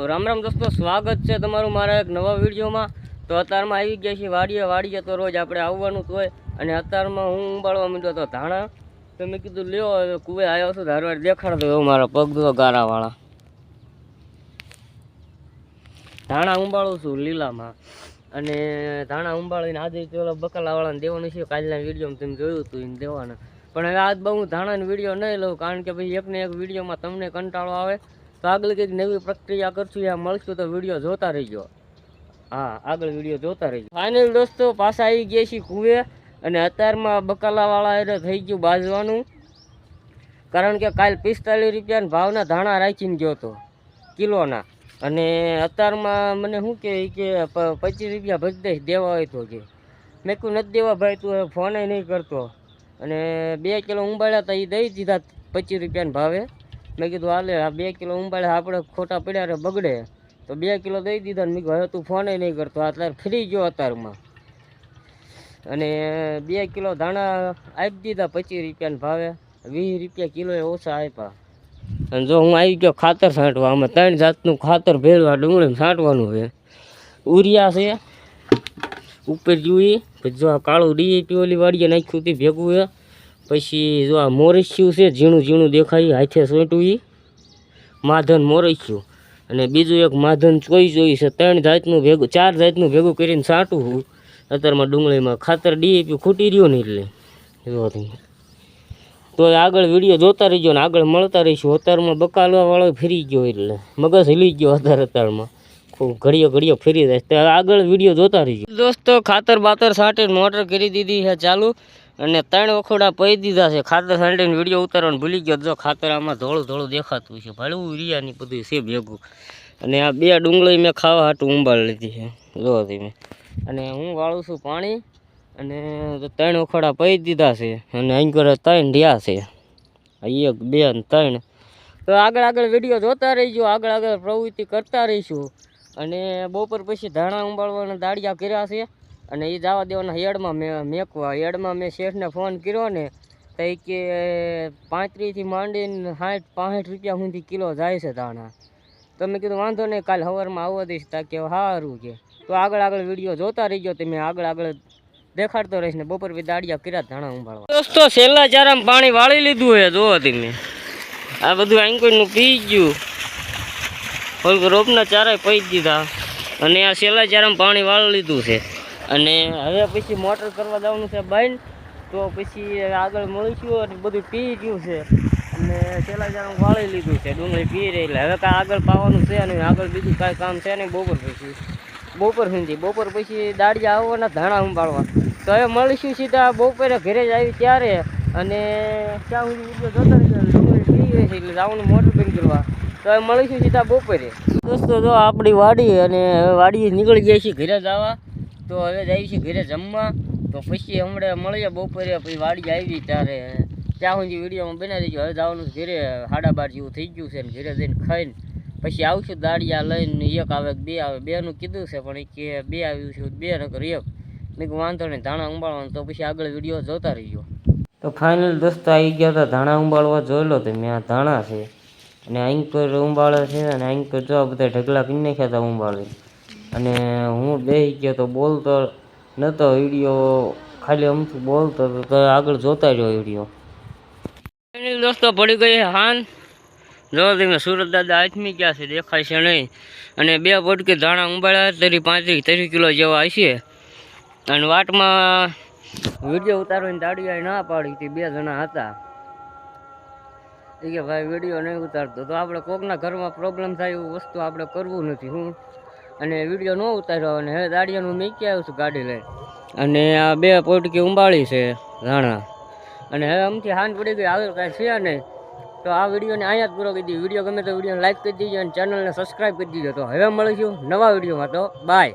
રામ રામ દોસ્તો, સ્વાગત છે તમારું મારા એક નવા વિડીયોમાં। તો અત્યારમાં આવી ગયા છીએ વાડીએ તો રોજ આપણે આવવાનું જ હોય। અને અત્યારમાં હું ઉંબાળવા માંડ્યો તો ધાણા। તો મેં કીધું લ્યો હવે કુવે આવ્યો છું, ધારવાડ દેખાડ દો એવું મારા પગ દો ગારાવાળા ધાણા ઉંબાળું છું લીલામાં। અને ધાણા ઉંબાળીને આજે પેલો બકાલાવાળાને દેવાનું છે, કાલના વિડીયોમાં તમે જોયું હતું એને દેવાના। પણ હવે આજ બહુ હું ધાણાનો વિડીયો નહીં લઉં, કારણ કે ભાઈ એકને એક વિડીયોમાં તમને કંટાળો આવે। તો આગળ કંઈક નવી પ્રક્રિયા કરશું, યા મળશું તો વિડીયો જોતા રહીજો। હા, આગળ વિડીયો જોતા રહીજો। ફાઇનલ દોસ્તો પાછા આવી ગયા છીએ કુવે। અને અત્યારમાં બકાલાવાળા એટલે થઈ ગયું બાજવાનું, કારણ કે કાલ 45 રૂપિયાના ભાવના ધાણા રાખીને ગયો હતો કિલોના। અને અત્યારમાં મને શું કે 25 રૂપિયા ભરી દઈશ દેવા હોય તો કે મેં કહ્યું નથી દેવા ભાઈ, તું ફોને નહીં કરતો। અને 2 કિલો ઉંબાળ્યા હતા એ દઈ દીધા 25 રૂપિયાના ભાવે। મેં કીધું હાલે આ 2 કિલો ઉંબાળ્યા આપણે ખોટા પડ્યા રે બગડે, તો 2 કિલો દઈ દીધા। મેં કહ્યું હવે તું ફોને નહીં કરતો, અત્યારે ફ્રી ગયો અત્યારમાં। અને 2 કિલો ધાણા આપી દીધા 25 રૂપિયાના ભાવે, 20 રૂપિયા કિલો ઓછા આપ્યા। અને જો હું આવી ગયો ખાતર છાંટવા, આમાં 3 જાતનું ખાતર ભેળવા ડુંગળીમાં છાંટવાનું છે। ઉરિયા છે ઉપર જોઈ, પછી જો આ કાળું ડીએપી ઓલી વાડીએ નાખ્યું હતી ભેગું છે। પછી જો આ મોરસ્યું છે, ઝીણું ઝીણું દેખાય હાથે સોંટવું એ માધન મોરસ્યું। અને બીજું એક માધન ચોઈ છે। 3 જાતનું ભેગું 4 જાતનું ભેગું કરીને છાંટવું અત્યારમાં ડુંગળીમાં। ખાતર ડીએપી ખૂટી રહ્યું ને એટલે જો તો આગળ વિડીયો જોતા રહીજો ને આગળ મળતા રહીશું। અત્યારમાં બકાલવાવાળો ફરી ગયો એટલે મગજ હિલી ગયો અત્યારમાં ઘડીઓ ફરી જાય, તો આગળ વિડીયો જોતા રહીજો દોસ્તો। ખાતર બાતર છાંટીને મોટર કરી દીધી છે ચાલુ, અને 3 વખોડા પહી દીધા છે। ખાતર છાંટીને વિડીયો ઉતારવાનું ભૂલી ગયો, જો ખાતર આમાં ધોળું દેખાતું છે, ભાડું રિયાની બધું છે ભેગું। અને આ 2 ડુંગળી મેં ખાવા હાટું ઉંબાળી લીધી છે જો તમે। અને હું વાળું છું પાણી, અને 3 વખોડા પહી દીધા છે। અને અહીં કરે 3 રહ્યા છે, 1 2 અને 3। તો આગળ વિડીયો જોતા રહીજો, આગળ પ્રવૃત્તિ કરતા રહીશું। અને બપોર પછી ધાણા ઉંબાળવાના દાળિયા કર્યા છે, અને એ જવા દેવાના હેડમાં મેકવા। હેડમાં મેં શેઠને ફોન કર્યો ને, તો એ કે 35 થી માંડીને 60 65 રૂપિયા સુધી કિલો જાય છે ધાણા। તો મેં કીધું વાંધો નહીં, કાલ સવારમાં આવવા દઈશ તાકે સારું કે। તો આગળ વિડીયો જોતા રહીજો તમે, આગળ દેખાડતો રહીશ ને બપોર પછી દાળિયા કર્યા ધાણા ઉંબાળવા દોસ્તો। છેલ્લા ચારામાં પાણી વાળી લીધું છે જોવો તમે, આ બધું આંકોઈનું પી ગયું, રોપના ચારાય પી દીધા। અને આ છેલ્લા ચારામાં પાણી વાળી લીધું છે। અને હવે પછી મોટર કરવા જવાનું છે બંધ, તો પછી આગળ મળીશું। અને બધું પી ગયું છે, અને છેલ્લા ચારામાં વાળી લીધું છે, ડુંગળી પી રહી। એટલે હવે કાંઈ આગળ પાવાનું છે નહીં, આગળ બીજું કાંઈ કામ છે નહીં બપોર સુધી બપોર પછી દાળિયા આવવાના ધાણા ઉંબાળવા। તો હવે મળીશું સીધા બપોરે ઘરે જ આવી ત્યારે। અને ત્યાં સુધી વિડીયો જોતા રહીશું, ડુંગળી પી રહી છે એટલે જવાનું મોટર બંધ કરવા। તો હવે મળીશું સીધા બપોરે દોસ્તો। જો આપણી વાડી, અને હવે વાડીએ નીકળી જાય છે ઘરે જવા। તો હવે જાય છે ઘરે જમવા, તો પછી હમણાં મળીએ બપોરે પછી વાડી આવી ત્યારે। ત્યાં સુધી વિડીયોમાં બનાવી દેજો। હવે જવાનું ઘરે 12:30 જેવું થઈ ગયું છે, ને ઘરે જઈને ખાઈને પછી આવશું દાળિયા લઈને। 1 આવે 2 આવે, 2નું કીધું છે, પણ એ કે 2 આવ્યું છે 2 નકર 1। મેં કહું વાંધો નહીં, ધાણા ઉંબાળવાનું તો પછી આગળ વિડીયો જોતા રહીજો। તો ફાઇનલ દોસ્તો આવી ગયા હતા ધાણા ઉંબાળવા, જોઈ લો તમે આ ધાણા છે। અને એન્કર ઉંબાળે છે, અને એન્કર જો બધા ઢગલા કરી નાખ્યા હતા ઉંબાળી। અને હું બેસી ગયો તો બોલતો નહોતો, વિડીયો ખાલી અમથું બોલતો હતો, તો આગળ જોતા રહ્યો વિડીયો દોસ્તો। પડી ગઈ હાન, જો તમે સુરત દાદા આથમી ગયા છે, દેખાય છે નહીં। અને 2 પોટકી ધાણા ઉંબાળ્યા તરી 35-30 કિલો જેવા હશે। અને વાટમાં વિડીયો ઉતારવાની દાડિયાએ ના પાડી હતી, 2 જણા હતા એ કે ભાઈ વિડીયો નહીં ઉતારતો। તો આપણે કોકના ઘરમાં પ્રોબ્લેમ થાય એવું વસ્તુ આપણે કરવું નથી હું, અને વિડીયો ન ઉતાર્યો। અને હવે દાડિયાનું મેકી આવ્યું છું ગાડી લઈ, અને આ 2 પોટકી ઉંબાળી છે ધાણા। અને હવે અમથી હાન પડી ગઈ, આગળ કાંઈ છે નહીં। તો આ વિડીયોને અહીંયા જ પૂરો કરી દીધો। વિડીયો ગમે તો વિડીયોને લાઈક કરી દીજો, અને ચેનલને સબસ્ક્રાઈબ કરી દીજો। તો હવે મળીશું નવા વિડીયોમાં, તો બાય।